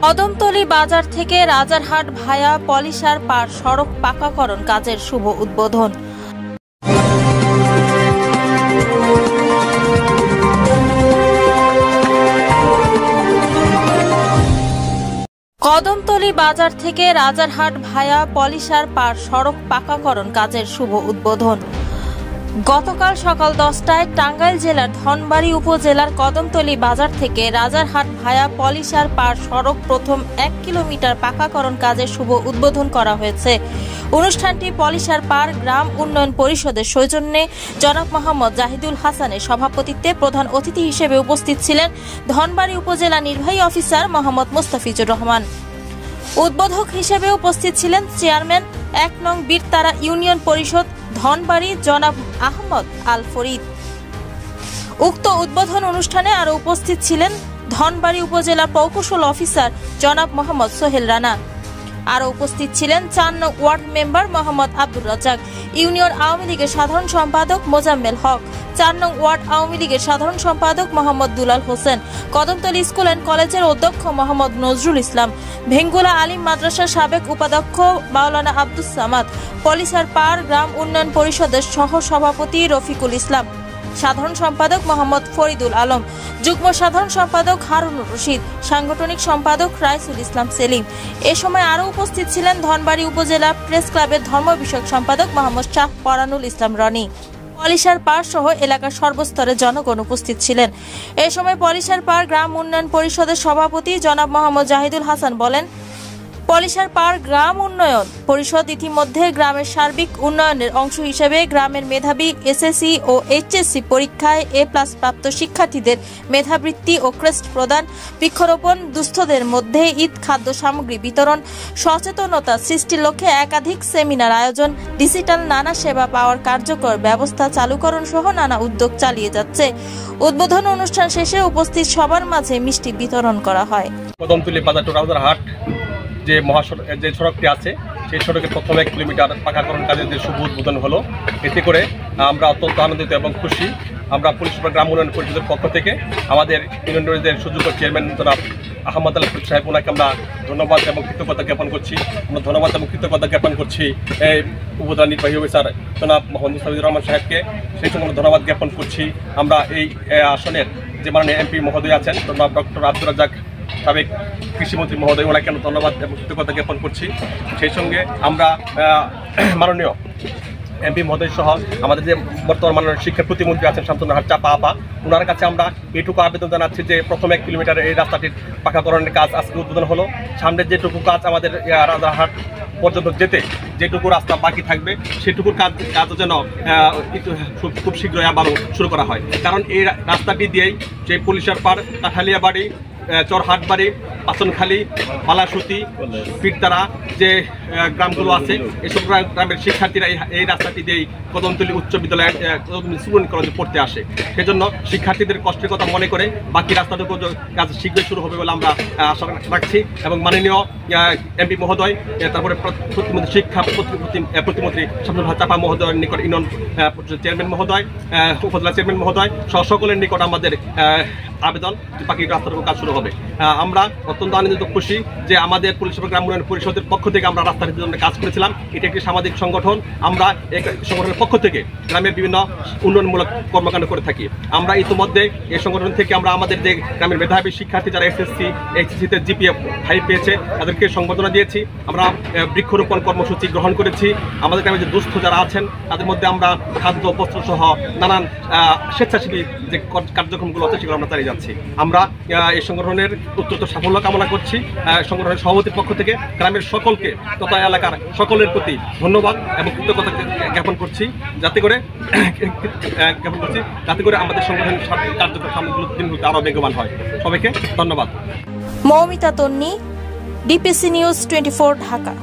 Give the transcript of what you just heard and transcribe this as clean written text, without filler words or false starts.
কদমতলী বাজার থেকে রাজারহাট ভায়া পলিশার পার সড়ক পাকাকরণ কাজের শুভ উদ্বোধন। কদমতলী বাজার থেকে রাজারহাট ভায়া পলিশার পার সড়ক পাকাকরণ কাজের শুভ উদ্বোধন গতকাল সকাল 10টায় টাঙ্গাইল জেলার ধনবাড়ী উপজেলার কদমতলী বাজার থেকে রাজারহাট ভায়া পলিশার পার সড়ক প্রথম 1 কিলোমিটার পাকাকরণ কাজের শুভ উদ্বোধন করা হয়েছে। অনুষ্ঠানটি পলিশার পার গ্রাম উন্নয়ন পরিষদের সৌজন্যে জনাব মোহাম্মদ জাহিদুল হাসানের সভাপতিত্বে প্রধান অতিথি হিসেবে উপস্থিত ছিলেন ধনবাড়ী উপজেলা নির্বাহী অফিসার মোহাম্মদ মোস্তাফিজুর রহমান। উদ্বোধক হিসেবে উপস্থিত ছিলেন চেয়ারম্যান 1 নং বীরতারা ইউনিয়ন পরিষদ ধনবাড়ী জনাব আহমদ আল ফরিদ। উক্ত উদ্বোধন অনুষ্ঠানে আরো উপস্থিত ছিলেন ধনবাড়ী উপজেলা প্রকৌশল অফিসার জনাব মোহাম্মদ সোহেল রানা। আরো উপস্থিত ছিলেন 4 নং ward member Mohammad Abdur Razzak, union Awami লীগের সাধারণ সম্পাদক মোজাম্মেল হক, 4 নং ওয়ার্ড আওয়ামী লীগের সাধারণ সম্পাদক মোহাম্মদ দুলাল হোসেন, কদমতলী স্কুল অ্যান্ড কলেজের অধ্যক্ষ মোহাম্মদ নজরুল ইসলাম, ভেঙ্গুলা আলিম মাদ্রাসার সাবেক উপাধ্যক্ষ মাওলানা আব্দুস সামাদ, পলিশার পার গ্রাম উন্নয়ন পরিষদের সহ সভাপতি রফিকুল ইসলাম, সাধারণ সম্পাদক মোহাম্মদ ফরিদুল আলম, যুগ্ম সাধারণ সম্পাদক হারুনুর রশিদ, সাংগঠনিক সম্পাদক রাইসুল ইসলাম সেলিম। এ সময় আরো উপস্থিত ছিলেন ধনবাড়ী উপজেলা প্রেস ক্লাবের ধর্ম বিষয়ক সম্পাদক মোহাম্মদ শাহ পরানুল ইসলাম রনি। পলিশার পার সহ এলাকার সর্বস্তরের জনগণ উপস্থিত ছিলেন। এ সময় পলিশার পার গ্রাম উন্নয়ন পরিষদের সভাপতি জনাব মোহাম্মদ জাহিদুল হাসান বলেন, পলিশার পার গ্রাম উন্নয়ন পরিষদ ইতিমধ্যে গ্রামের সার্বিক উন্নয়নের অংশ হিসেবে গ্রামের মেধাবী এসএসসি ও এইচএসসি পরীক্ষায় A+ প্রাপ্ত শিক্ষার্থীদের মেধাবৃত্তি ও ক্রেস্ট প্রদান, বৃক্ষরোপণ, দুস্থদের মধ্যে ঈদ খাদ্য সামগ্রী বিতরণ, সচেতনতা সৃষ্টির লক্ষ্যে একাধিক সেমিনার আয়োজন, ডিজিটাল নানা সেবা পাওয়ার কার্যকর ব্যবস্থা চালুকরণ সহ নানা উদ্যোগ চালিয়ে যাচ্ছে। উদ্বোধন অনুষ্ঠান শেষে উপস্থিত সবার মাঝে মিষ্টি বিতরণ করা হয়। কদমতলী বাজার টু রাজারহাট যে মহাসড়ক যে সড়কটি আছে সেই সড়কের প্রথম 1 কিলোমিটার পাকাকরণ কাজের যে শুভ উদ্বোধন হলো, এতে করে আমরা অত্যন্ত আনন্দিত এবং খুশি। আমরা পলিশার গ্রাম উন্নয়ন পরিষদের পক্ষ থেকে আমাদের ইউনিয়নের সুযোগ্য চেয়ারম্যান জনাব আহমদ আল ফরিদ সাহেব, ওনাকে আমরা ধন্যবাদ এবং কৃতজ্ঞতা জ্ঞাপন করছি। আমরা ধন্যবাদ এবং কৃতজ্ঞতা জ্ঞাপন করছি এই উপজেলা নির্বাহী অফিসার জনাব মোহাম্মদ মোস্তাফিজুর রহমান সাহেবকে, সেই সঙ্গে আমরা ধন্যবাদ জ্ঞাপন করছি আমরা এই আসনের যে মাননীয় এমপি মহোদয় আছেন জনাব ডক্টর আব্দুর রাজ্জাক, সাবেক কৃষিমন্ত্রী মহোদয়, ওনাকে ধন্যবাদ এবং কৃতজ্ঞতা জ্ঞাপন করছি। সেই সঙ্গে আমরা মাননীয় এমপি মহোদয় সহ আমাদের যে বর্তমান মাননীয় শিক্ষা প্রতিমন্ত্রী আছেন শামসুন্নাহার চাপা আপা, ওনার কাছে আমরা এটুকু আবেদন জানাচ্ছি যে প্রথম 1 কিলোমিটার এই রাস্তাটির পাকাকরণের কাজ আজকে উদ্বোধন হলো। সামনের যেটুকু কাজ আমাদের রাজারহাট পর্যন্ত যেতে যেটুকু রাস্তা বাকি থাকবে সেটুকুর কাজও যেন খুব শীঘ্রই আবারও শুরু করা হয়। কারণ এই রাস্তাটি দিয়েই যে পলিশার পার, কাঠালিয়া বাড়ি, চরহাটবাড়ি, পাচনখালী, বালাসুতি, বীরতারা যে গ্রামগুলো আছে, এসব গ্রামের শিক্ষার্থীরা এই রাস্তাটি দিয়েই কদমতলী উচ্চ বিদ্যালয়ের স্কুল কলেজে পড়তে আসে। সেজন্য শিক্ষার্থীদের কষ্টের কথা মনে করে বাকি রাস্তাটুকু কাজ শীঘ্রই শুরু হবে বলে আমরা আশা রাখছি। এবং মাননীয় এমপি মহোদয়, তারপরে প্রতিমন্ত্রী শিক্ষা প্রতিমন্ত্রী শামসুন্নাহার চাপা মহোদয়ের নিকট, ইউনিয়ন চেয়ারম্যান মহোদয়, উপজেলা চেয়ারম্যান মহোদয় সকলের নিকট আমাদের আবেদন বাকি রাস্তাটুকু কাজ শুরু হবে। আমরা অত্যন্ত আনন্দিত খুশি যে আমাদের পলিশার গ্রাম উন্নয়ন পরিষদের পক্ষ থেকে আমরা রাস্তাটির জন্য কাজ করেছিলাম। এটি একটি সামাজিক সংগঠন, আমরা এই সংগঠনের পক্ষ থেকে গ্রামের বিভিন্ন উন্নয়নমূলক কর্মকাণ্ড করে থাকি। আমরা ইতিমধ্যে এই সংগঠন থেকে আমরা আমাদের যে গ্রামের মেধাবী শিক্ষার্থী যারা এসএসসি এইচএসসিতে GPA 5 পেয়েছে তাদেরকে সংবর্ধনা দিয়েছি। আমরা বৃক্ষরোপণ কর্মসূচি গ্রহণ করেছি। আমাদের গ্রামে যে দুস্থ যারা আছেন তাদের মধ্যে আমরা খাদ্য, বস্ত্র সহ নানান স্বেচ্ছাসেবী যে কার্যক্রমগুলো আছে সেগুলো আমরা চালিয়ে যাচ্ছি। আমরা এই সংগঠনের উত্তরোত্তর সাফল্য কামনা করছি। সংগঠনের সভাপতির পক্ষ থেকে গ্রামের সকলকে তথা এলাকার সকলের প্রতি ধন্যবাদ এবং কৃতজ্ঞতা জ্ঞাপন করছি, যাতে করে আমাদের সংগঠনের কার্যক্রম সামগ্রীগুলো দিনগুলোতে আরও বেগবান হয়। সবাইকে ধন্যবাদ। মৌমিতা তন্নি, ডিপিসি নিউজ 24, ঢাকা।